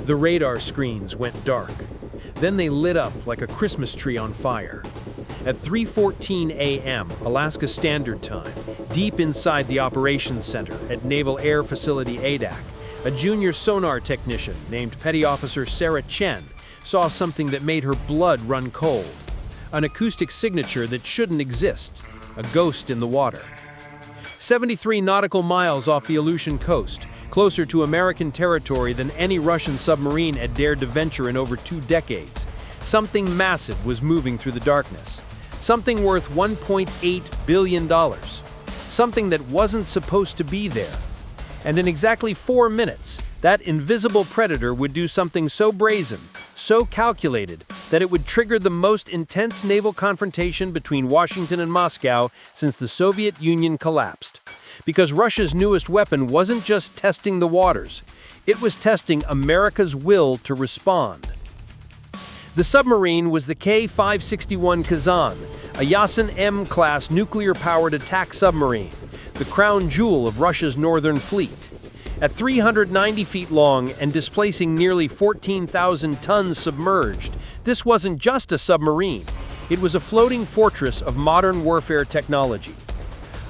The radar screens went dark. Then they lit up like a Christmas tree on fire. At 3:14 a.m. Alaska Standard Time, deep inside the operations center at Naval Air Facility Adak, a junior sonar technician named Petty Officer Sarah Chen saw something that made her blood run cold. An acoustic signature that shouldn't exist, a ghost in the water. 73 nautical miles off the Aleutian coast, closer to American territory than any Russian submarine had dared to venture in over 2 decades. Something massive was moving through the darkness. Something worth $1.8 billion. Something that wasn't supposed to be there. And in exactly 4 minutes, that invisible predator would do something so brazen, so calculated, that it would trigger the most intense naval confrontation between Washington and Moscow since the Soviet Union collapsed. Because Russia's newest weapon wasn't just testing the waters, it was testing America's will to respond. The submarine was the K-561 Kazan, a Yasen-M class nuclear-powered attack submarine, the crown jewel of Russia's northern fleet. At 390 feet long and displacing nearly 14,000 tons submerged, this wasn't just a submarine. It was a floating fortress of modern warfare technology.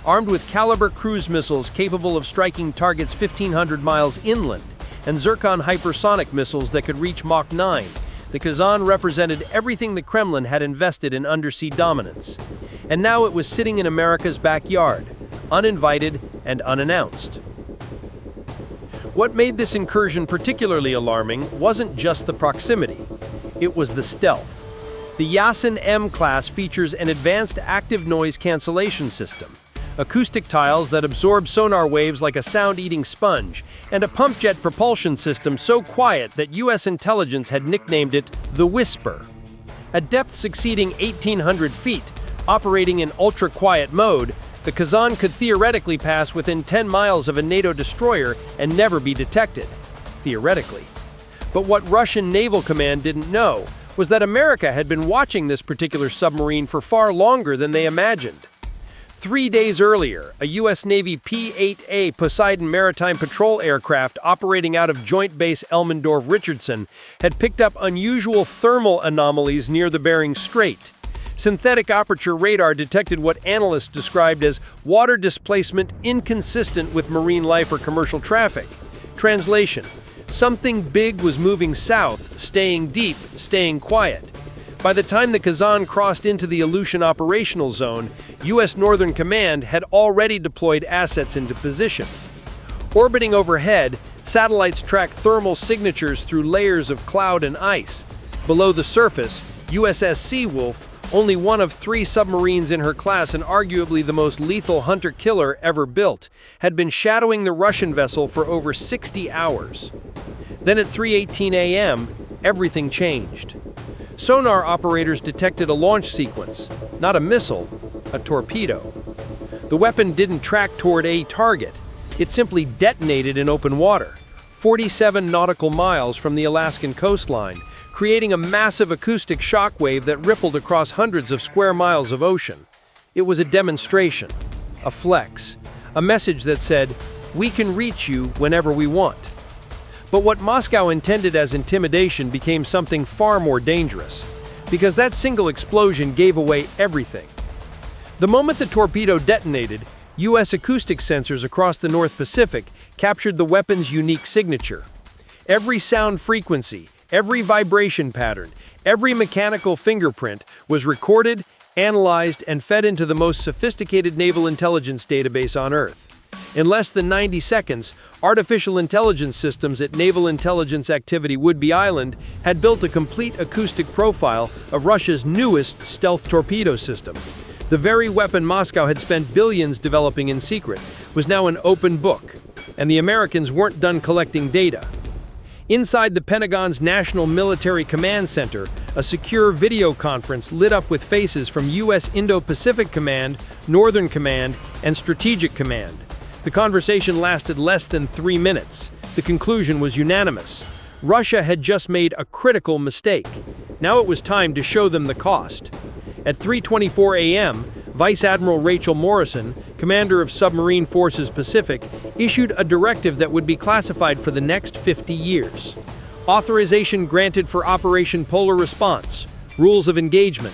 Armed with Caliber cruise missiles capable of striking targets 1,500 miles inland and Zircon hypersonic missiles that could reach Mach 9, the Kazan represented everything the Kremlin had invested in undersea dominance. And now it was sitting in America's backyard, uninvited and unannounced. What made this incursion particularly alarming wasn't just the proximity, it was the stealth. The Yasen-M class features an advanced active noise cancellation system, acoustic tiles that absorb sonar waves like a sound-eating sponge, and a pump jet propulsion system so quiet that U.S. intelligence had nicknamed it the Whisper. At depths exceeding 1,800 feet, operating in ultra-quiet mode, the Kazan could theoretically pass within 10 miles of a NATO destroyer and never be detected. Theoretically. But what Russian Naval Command didn't know was that America had been watching this particular submarine for far longer than they imagined. 3 days earlier, a U.S. Navy P-8A Poseidon maritime patrol aircraft operating out of Joint Base Elmendorf-Richardson had picked up unusual thermal anomalies near the Bering Strait. Synthetic aperture radar detected what analysts described as water displacement inconsistent with marine life or commercial traffic. Translation: something big was moving south, staying deep, staying quiet. By the time the Kazan crossed into the Aleutian operational zone, U.S. Northern Command had already deployed assets into position. Orbiting overhead, satellites track thermal signatures through layers of cloud and ice. Below the surface, USS Seawolf, only one of 3 submarines in her class and arguably the most lethal hunter-killer ever built, had been shadowing the Russian vessel for over 60 hours. Then at 3:18 a.m., everything changed. Sonar operators detected a launch sequence, not a missile, a torpedo. The weapon didn't track toward a target. It simply detonated in open water, 47 nautical miles from the Alaskan coastline, creating a massive acoustic shockwave that rippled across hundreds of square miles of ocean. It was a demonstration, a flex, a message that said, "We can reach you whenever we want." But what Moscow intended as intimidation became something far more dangerous, because that single explosion gave away everything. The moment the torpedo detonated, U.S. acoustic sensors across the North Pacific captured the weapon's unique signature. Every sound frequency, every vibration pattern, every mechanical fingerprint was recorded, analyzed, and fed into the most sophisticated naval intelligence database on Earth. In less than 90 seconds, artificial intelligence systems at Naval Intelligence Activity Whidbey Island had built a complete acoustic profile of Russia's newest stealth torpedo system. The very weapon Moscow had spent billions developing in secret was now an open book, and the Americans weren't done collecting data. Inside the Pentagon's National Military Command Center, a secure video conference lit up with faces from U.S. Indo-Pacific Command, Northern Command, and Strategic Command. The conversation lasted less than 3 minutes. The conclusion was unanimous. Russia had just made a critical mistake. Now it was time to show them the cost. At 3:24 a.m., Vice Admiral Rachel Morrison, commander of Submarine Forces Pacific, issued a directive that would be classified for the next 50 years. Authorization granted for Operation Polar Response. Rules of engagement.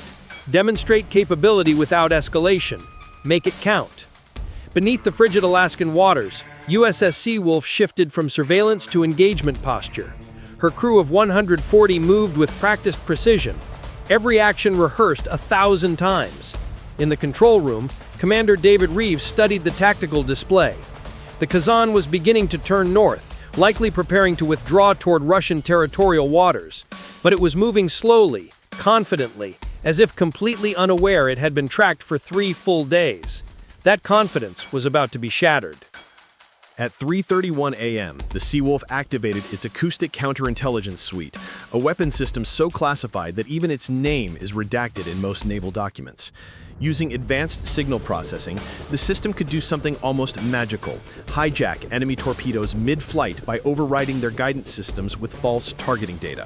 Demonstrate capability without escalation. Make it count. Beneath the frigid Alaskan waters, USS Seawolf shifted from surveillance to engagement posture. Her crew of 140 moved with practiced precision, every action rehearsed 1,000 times. In the control room, Commander David Reeves studied the tactical display. The Kazan was beginning to turn north, likely preparing to withdraw toward Russian territorial waters. But it was moving slowly, confidently, as if completely unaware it had been tracked for 3 full days. That confidence was about to be shattered. At 3:31 a.m., the Seawolf activated its acoustic counterintelligence suite, a weapon system so classified that even its name is redacted in most naval documents. Using advanced signal processing, the system could do something almost magical: hijack enemy torpedoes mid-flight by overriding their guidance systems with false targeting data.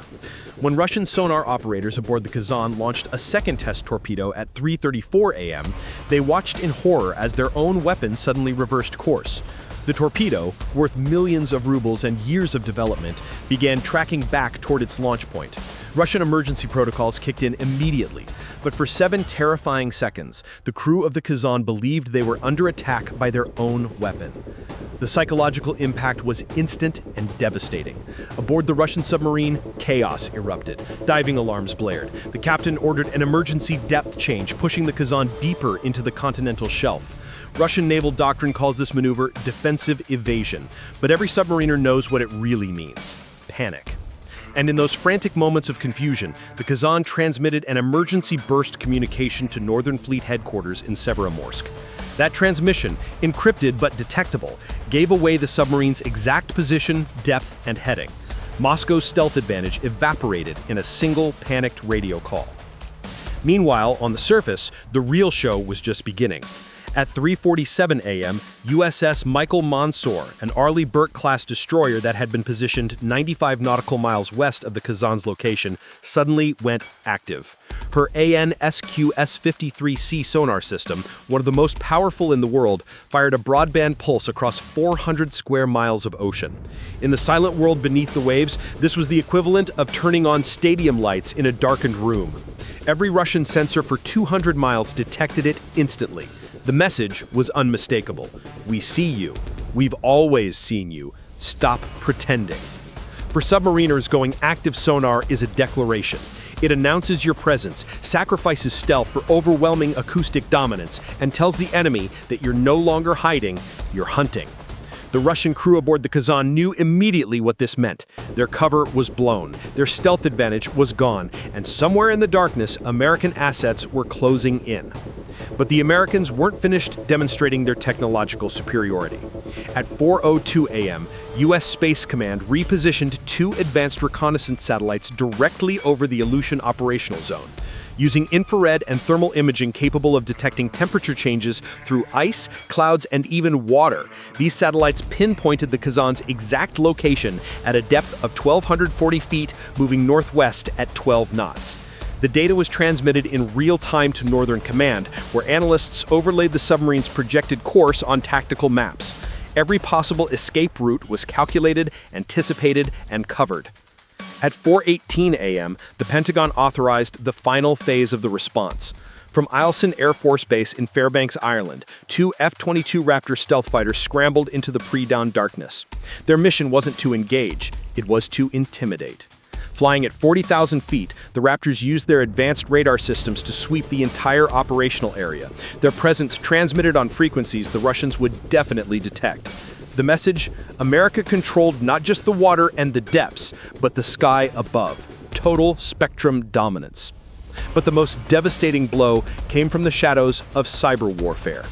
When Russian sonar operators aboard the Kazan launched a second test torpedo at 3:34 a.m., they watched in horror as their own weapon suddenly reversed course. The torpedo, worth millions of rubles and years of development, began tracking back toward its launch point. Russian emergency protocols kicked in immediately, but for 7 terrifying seconds, the crew of the Kazan believed they were under attack by their own weapon. The psychological impact was instant and devastating. Aboard the Russian submarine, chaos erupted. Diving alarms blared. The captain ordered an emergency depth change, pushing the Kazan deeper into the continental shelf. Russian naval doctrine calls this maneuver defensive evasion, but every submariner knows what it really means: panic. And in those frantic moments of confusion, the Kazan transmitted an emergency burst communication to Northern Fleet headquarters in Severomorsk. That transmission, encrypted but detectable, gave away the submarine's exact position, depth, and heading. Moscow's stealth advantage evaporated in a single panicked radio call. Meanwhile, on the surface, the real show was just beginning. At 3:47 a.m., USS Michael Mansour, an Arleigh Burke-class destroyer that had been positioned 95 nautical miles west of the Kazan's location, suddenly went active. Her AN/SQ-S53C sonar system, one of the most powerful in the world, fired a broadband pulse across 400 square miles of ocean. In the silent world beneath the waves, this was the equivalent of turning on stadium lights in a darkened room. Every Russian sensor for 200 miles detected it instantly. The message was unmistakable. We see you. We've always seen you. Stop pretending. For submariners, going active sonar is a declaration. It announces your presence, sacrifices stealth for overwhelming acoustic dominance, and tells the enemy that you're no longer hiding, you're hunting. The Russian crew aboard the Kazan knew immediately what this meant. Their cover was blown, their stealth advantage was gone, and somewhere in the darkness, American assets were closing in. But the Americans weren't finished demonstrating their technological superiority. At 4:02 a.m., U.S. Space Command repositioned 2 advanced reconnaissance satellites directly over the Aleutian operational zone. Using infrared and thermal imaging capable of detecting temperature changes through ice, clouds, and even water, these satellites pinpointed the Kazan's exact location at a depth of 1,240 feet, moving northwest at 12 knots. The data was transmitted in real time to Northern Command, where analysts overlaid the submarine's projected course on tactical maps. Every possible escape route was calculated, anticipated, and covered. At 4:18 a.m., the Pentagon authorized the final phase of the response. From Eielson Air Force Base in Fairbanks, Ireland, 2 F-22 Raptor stealth fighters scrambled into the pre-dawn darkness. Their mission wasn't to engage, it was to intimidate. Flying at 40,000 feet, the Raptors used their advanced radar systems to sweep the entire operational area. Their presence transmitted on frequencies the Russians would definitely detect. The message: America controlled not just the water and the depths, but the sky above. Total spectrum dominance. But the most devastating blow came from the shadows of cyber warfare.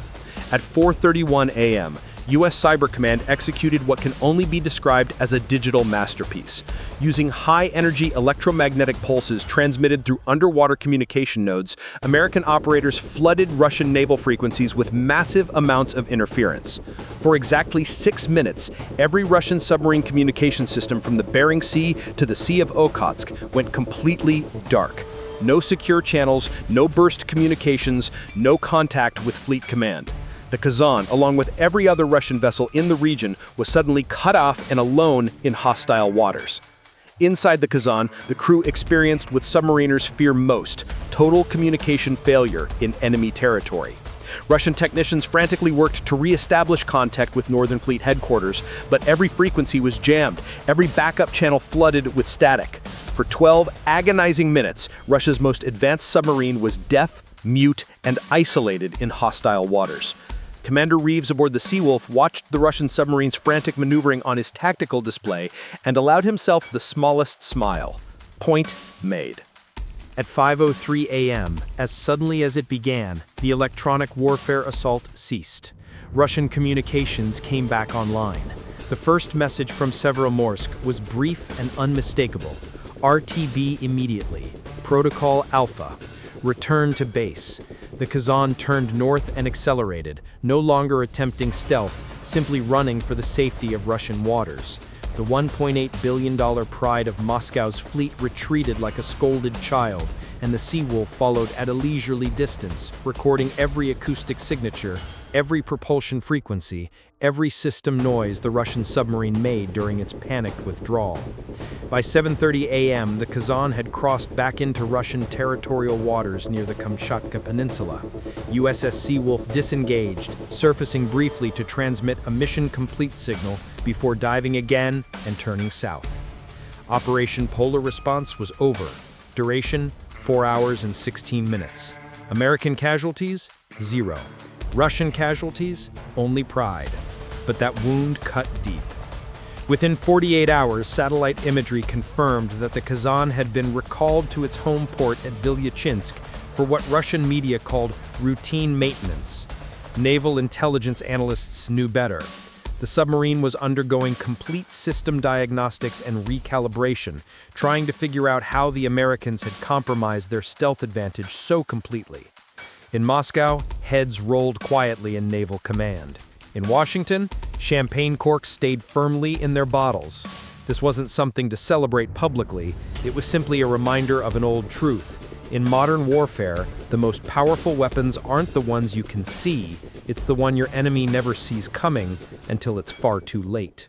At 4:31 a.m., U.S. Cyber Command executed what can only be described as a digital masterpiece. Using high-energy electromagnetic pulses transmitted through underwater communication nodes, American operators flooded Russian naval frequencies with massive amounts of interference. For exactly 6 minutes, every Russian submarine communication system from the Bering Sea to the Sea of Okhotsk went completely dark. No secure channels, no burst communications, no contact with Fleet Command. The Kazan, along with every other Russian vessel in the region, was suddenly cut off and alone in hostile waters. Inside the Kazan, the crew experienced what submariners fear most: total communication failure in enemy territory. Russian technicians frantically worked to re-establish contact with Northern Fleet headquarters, but every frequency was jammed, every backup channel flooded with static. For 12 agonizing minutes, Russia's most advanced submarine was deaf, mute, and isolated in hostile waters. Commander Reeves aboard the Seawolf watched the Russian submarine's frantic maneuvering on his tactical display and allowed himself the smallest smile. Point made. At 5:03 a.m., as suddenly as it began, the electronic warfare assault ceased. Russian communications came back online. The first message from Severomorsk was brief and unmistakable. RTB immediately. Protocol Alpha. Return to base. The Kazan turned north and accelerated, no longer attempting stealth, simply running for the safety of Russian waters. The $1.8 billion pride of Moscow's fleet retreated like a scolded child, and the Seawolf followed at a leisurely distance, recording every acoustic signature, every propulsion frequency, every system noise the Russian submarine made during its panicked withdrawal. By 7:30 a.m., the Kazan had crossed back into Russian territorial waters near the Kamchatka Peninsula. USS Seawolf disengaged, surfacing briefly to transmit a mission-complete signal before diving again and turning south. Operation Polar Response was over. Duration, 4 hours and 16 minutes. American casualties, 0. Russian casualties, only pride. But that wound cut deep. Within 48 hours, satellite imagery confirmed that the Kazan had been recalled to its home port at Vilyachinsk for what Russian media called routine maintenance. Naval intelligence analysts knew better. The submarine was undergoing complete system diagnostics and recalibration, trying to figure out how the Americans had compromised their stealth advantage so completely. In Moscow, heads rolled quietly in Naval Command. In Washington, champagne corks stayed firmly in their bottles. This wasn't something to celebrate publicly, it was simply a reminder of an old truth. In modern warfare, the most powerful weapons aren't the ones you can see, it's the one your enemy never sees coming until it's far too late.